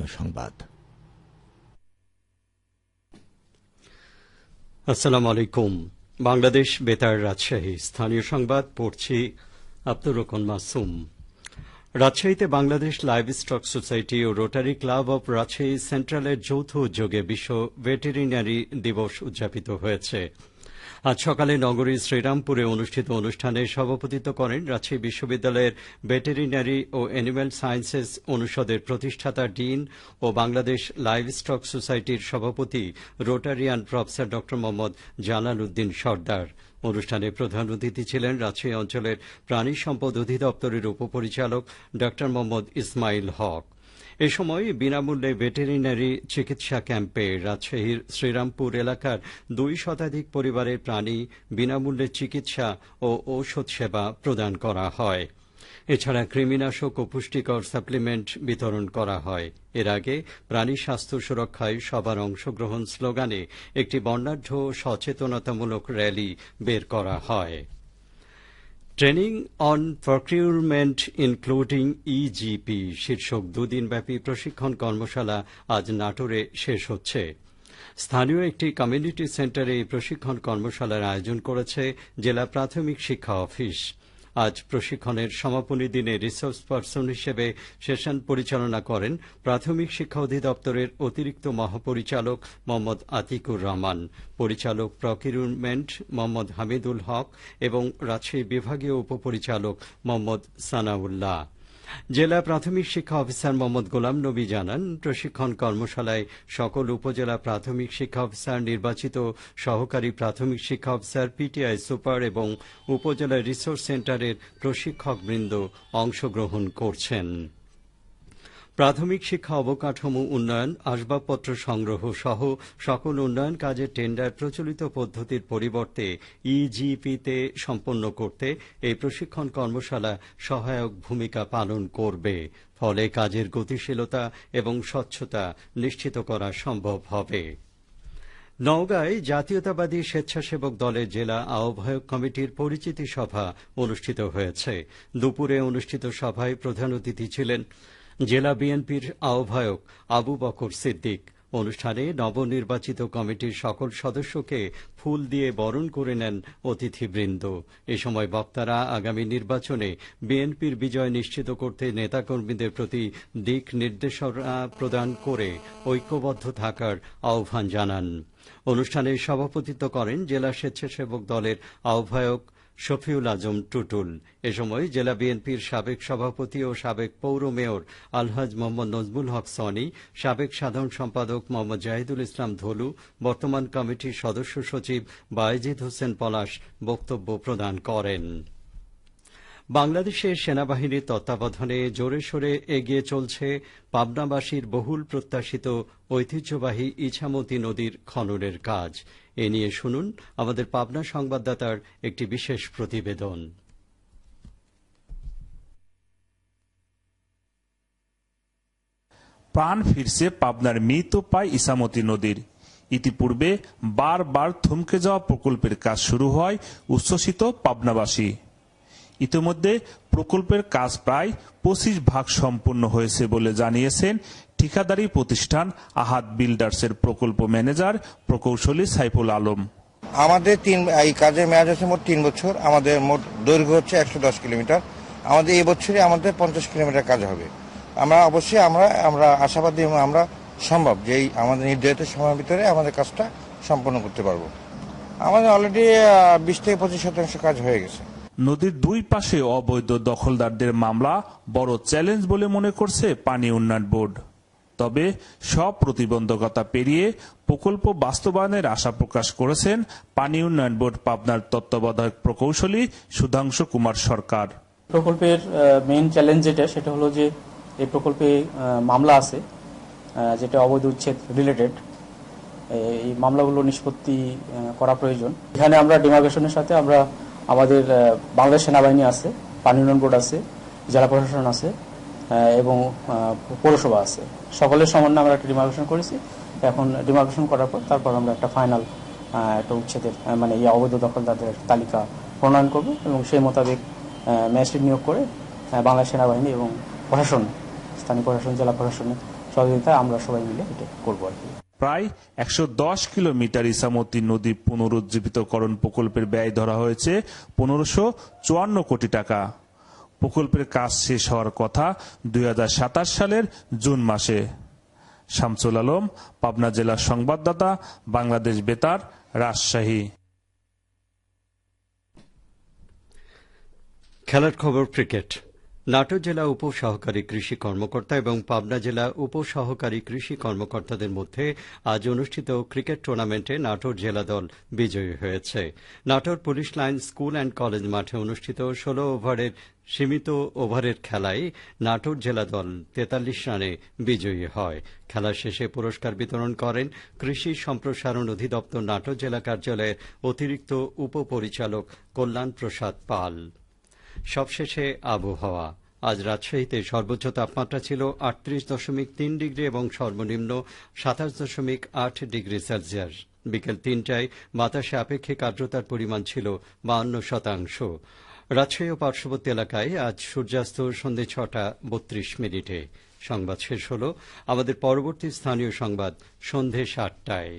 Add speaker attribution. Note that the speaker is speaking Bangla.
Speaker 1: স্থানীয় সংবাদ।
Speaker 2: আসসালামু আলাইকুম। বাংলাদেশ বেতার রাজশাহী স্থানীয় সংবাদ পড়ছি আব্দুর রহমান মাসুম। রাজশাহীতে বাংলাদেশ লাইভ স্টক সোসাইটি ও রোটারি ক্লাব অব রাজশাহী সেন্ট্রালের যৌথ উদ্যোগে বিশ্ব ভেটেরিনারি দিবস উদযাপিত হয়েছে। আজ সকালে নগরীর শ্রীরামপুরে অনুষ্ঠিত অনুষ্ঠানে সভাপতিত্ব করেন রাজশাহী বিশ্ববিদ্যালয়ের ভেটেরিনারি ও অ্যানিম্যাল সায়েন্সেস অনুষদের প্রতিষ্ঠাতা ডিন ও বাংলাদেশ লাইভ স্টক সোসাইটির সভাপতি রোটারিয়ান প্রফেসর ড মোহাম্মদ জালাল উদ্দিন সরদার। অনুষ্ঠানে প্রধান অতিথি ছিলেন রাজশাহী অঞ্চলের প্রাণী সম্পদ অধিদপ্তরের উপপরিচালক ড মোহাম্মদ ইসমাইল হক। এ সময় বিনামূল্যে ভেটেরিনারি চিকিৎসা ক্যাম্পে রাজশাহীর শ্রীরামপুর এলাকার 2 শতাধিক পরিবারের প্রাণী বিনামূল্যে চিকিৎসা ও ঔষধ সেবা প্রদান করা হয়। এছাড়া কৃমিনাশক ও পুষ্টিকর সাপ্লিমেন্ট বিতরণ করা হয়। এর আগে প্রাণী স্বাস্থ্য সুরক্ষায় সবার অংশগ্রহণ স্লোগানে একটি বর্ণাঢ্য সচেতনতামূলক র্যালি বের করা হয়। Training on procurement including e-GP শীর্ষক 2 দিনব্যাপী প্রশিক্ষণ কর্মশালা আজ নাটোরে শেষ হচ্ছে। স্থানীয় একটি কমিউনিটি সেন্টারে এই প্রশিক্ষণ কর্মশালার আয়োজন করেছে জেলা প্রাথমিক শিক্ষা অফিস। আজ প্রশিক্ষণের সমাপনী দিনে রিসোর্স পার্সন হিসেবে সেশন পরিচালনা করেন প্রাথমিক শিক্ষা অধিদপ্তরের অতিরিক্ত মহাপরিচালক মোহাম্মদ আতিকুর রহমান, পরিচালক প্রকিউরমেন্ট মোহাম্মদ হামিদুল হক এবং রাজশাহী বিভাগীয় উপপরিচালক মোহাম্মদ সানাউল্লাহ। জেলা প্রাথমিক শিক্ষা অফিসার মোহাম্মদ গোলাম নবী জানান, প্রশিক্ষণ কর্মশালায় সকল উপজেলা প্রাথমিক শিক্ষা অফিসার, নির্বাচিত সহকারী প্রাথমিক শিক্ষা অফিসার, পিটিআই সুপার এবং উপজেলা রিসোর্স সেন্টারের প্রশিক্ষকবৃন্দ অংশগ্রহণ করছেন। প্রাথমিক শিক্ষা অবকাঠামো উন্নয়ন, আসবাবপত্র সংগ্রহ সহ সকল উন্নয়ন কাজের টেন্ডার প্রচলিত পদ্ধতির পরিবর্তে ইজিপিতে সম্পন্ন করতে এই প্রশিক্ষণ কর্মশালা সহায়ক ভূমিকা পালন করবে। ফলে কাজের গতিশীলতা এবং স্বচ্ছতা নিশ্চিত করা সম্ভব হবে। নওগাঁয় জাতীয়তাবাদী স্বেচ্ছাসেবক দলের জেলা আহ্বায়ক কমিটির পরিচিতি সভা অনুষ্ঠিত হয়েছে। দুপুরে অনুষ্ঠিত সভায় প্রধান অতিথি ছিলেন জেলা বিএনপির আহ্বায়ক আবু বকর সিদ্দিক। অনুষ্ঠানে নবনির্বাচিত কমিটির সকল সদস্যকে ফুল দিয়ে বরণ করে নেন অতিথিবৃন্দ। এ সময় বক্তারা আগামী নির্বাচনে বিএনপির বিজয় নিশ্চিত করতে নেতাকর্মীদের প্রতি দিক নির্দেশনা প্রদান করে ঐক্যবদ্ধ থাকার আহ্বান জানান। অনুষ্ঠানে সভাপতিত্ব করেন জেলা স্বেচ্ছাসেবক দলের আহ্বায়ক শফিউল আজম টুটুল। এ সময় জেলা বিএনপির সাবেক সভাপতি ও সাবেক পৌর মেয়র আলহাজ মোহাম্মদ নজমুল হক সনি, সাবেক সাধারণ সম্পাদক মোহাম্মদ জাহিদুল ইসলাম ধলু, বর্তমান কমিটির সদস্য সচিব বায়েজিদ হোসেন পলাশ বক্তব্য প্রদান করেন। বাংলাদেশের সেনাবাহিনীর তত্ত্বাবধানে জোরে সোরে এগিয়ে চলছে পাবনাবাসীর বহুল প্রত্যাশিত ঐতিহ্যবাহী ইছামতি নদীর খননের কাজ। এ নিয়ে শুনুন আমাদের পাবনা সংবাদদাতার একটি বিশেষ প্রতিবেদন।
Speaker 3: প্রাণ ফিরছে পাবনার মৃতপ্রায় ইছামতি নদীর। ইতিপূর্বে বারবার থমকে যাওয়া প্রকল্পের কাজ শুরু হয় উচ্ছ্বসিত পাবনাবাসী। ইতিমধ্যে প্রকল্পের কাজ প্রায় 25% সম্পূর্ণ হয়েছে বলে জানিয়েছেন ঠিকাদারি প্রতিষ্ঠান আহাদ বিল্ডার্সের প্রকল্প ম্যানেজার প্রকৌশলী সাইফুল আলম।
Speaker 4: আমাদের এই কাজের মেয়াদ হচ্ছে মোট 3 বছর। আমাদের মোট দৈর্ঘ্য হচ্ছে 110 কিলোমিটার। আমাদের এই বছরে আমাদের 50 কিলোমিটার কাজ হবে। আমরা অবশ্যই আমরা আশাবাদী এবং আমরা সম্ভব যে আমাদের নির্ধারিত সময়ের ভিতরে আমাদের কাজটা সম্পন্ন করতে পারবো। আমাদের অলরেডি 20 থেকে 25% কাজ হয়ে গেছে।
Speaker 3: নদীর 2 পাশে অবৈধ দখলদারদের মামলা বড় চ্যালেঞ্জ বলে মনে করছে পানি উন্নয়ন বোর্ড। তবে সব প্রতিবন্ধকতা পেরিয়ে প্রকল্প বাস্তবায়নের আশা প্রকাশ করেছেন পানি উন্নয়ন বোর্ড পাবনার তত্ত্বাবধায়ক প্রকৌশলী সুধাংশু কুমার সরকার।
Speaker 5: প্রকল্পের মেইন চ্যালেঞ্জ সেটা হলো যে এই প্রকল্পে মামলা আছে যেটা অবৈধ উচ্ছেদ রিলেটেড। এই মামলাগুলো নিষ্পত্তি করা প্রয়োজন। এখানে আমরা ডিমার্কেশনের সাথে আমরা আমাদের বাংলাদেশ সেনাবাহিনী আছে, পানি উন্নয়ন বোর্ড আছে, জেলা প্রশাসন আছে এবং পৌরসভা আছে। সকলের সমন্বয়ে আমরা একটা ডিমার্কেশন করেছি। এখন ডিমার্কেশন করার পর তারপর আমরা একটা ফাইনাল একটা উচ্ছেদের মানে এই অবৈধ দখলদারদের তালিকা প্রণয়ন করব এবং সেই মোতাবেক ম্যাজিস্ট্রেট নিয়োগ করে বাংলাদেশ সেনাবাহিনী এবং প্রশাসন, স্থানীয় প্রশাসন, জেলা প্রশাসনের সহযোগিতায় আমরা সবাই মিলে এটা করবো আর কি।
Speaker 3: প্রায় ১১০ কিলোমিটার ইসামতি নদী পুনরুজ্জীবিতকরণ প্রকল্পের ব্যয় ধরা হয়েছে ১৫৫৪ কোটি টাকা। প্রকল্পের কাজ শেষ হওয়ার কথা ২০২৭ সালের জুন মাসে। শামসুল আলম, পাবনা জেলার সংবাদদাতা, বাংলাদেশ বেতার, রাজশাহী।
Speaker 2: খেলার খবর ক্রিকেট। নাটোর জেলা উপ সহকারী কৃষি কর্মকর্তা এবং পাবনা জেলা উপ সহকারী কৃষি কর্মকর্তাদের মধ্যে আজ অনুষ্ঠিত ক্রিকেট টুর্নামেন্টে নাটোর জেলা দল বিজয়ী হয়েছে। Natore police line school and college মাঠে অনুষ্ঠিত ১৬ ওভারের সীমিত ওভারের খেলায় নাটোর জেলা দল ৪৩ রানে বিজয়ী হয়। খেলা শেষে পুরস্কার বিতরণ করেন কৃষি সম্প্রসারণ অধিদপ্তর নাটোর জেলা কার্যালয়ের অতিরিক্ত উপপরিচালক কল্যাণ প্রসাদ পাল। সবশেষে আবহাওয়া। আজ রাজশাহীতে সর্বোচ্চ তাপমাত্রা ছিল ৩৮.৩ ডিগ্রি এবং সর্বনিম্ন ২৭.৮ ডিগ্রি সেলসিয়াস। বিকেল ৩টায় বাতাসে আপেক্ষিক আর্দ্রতার পরিমাণ ছিল ৫২%। রাজশাহী ও পার্শ্ববর্তী এলাকায় আজ সূর্যাস্ত সন্ধ্যে ৬টা৩২ সংবাদ শেষ হল। আমাদের পরবর্তী স্থানীয় সংবাদ সন্ধ্যে ৭টায়।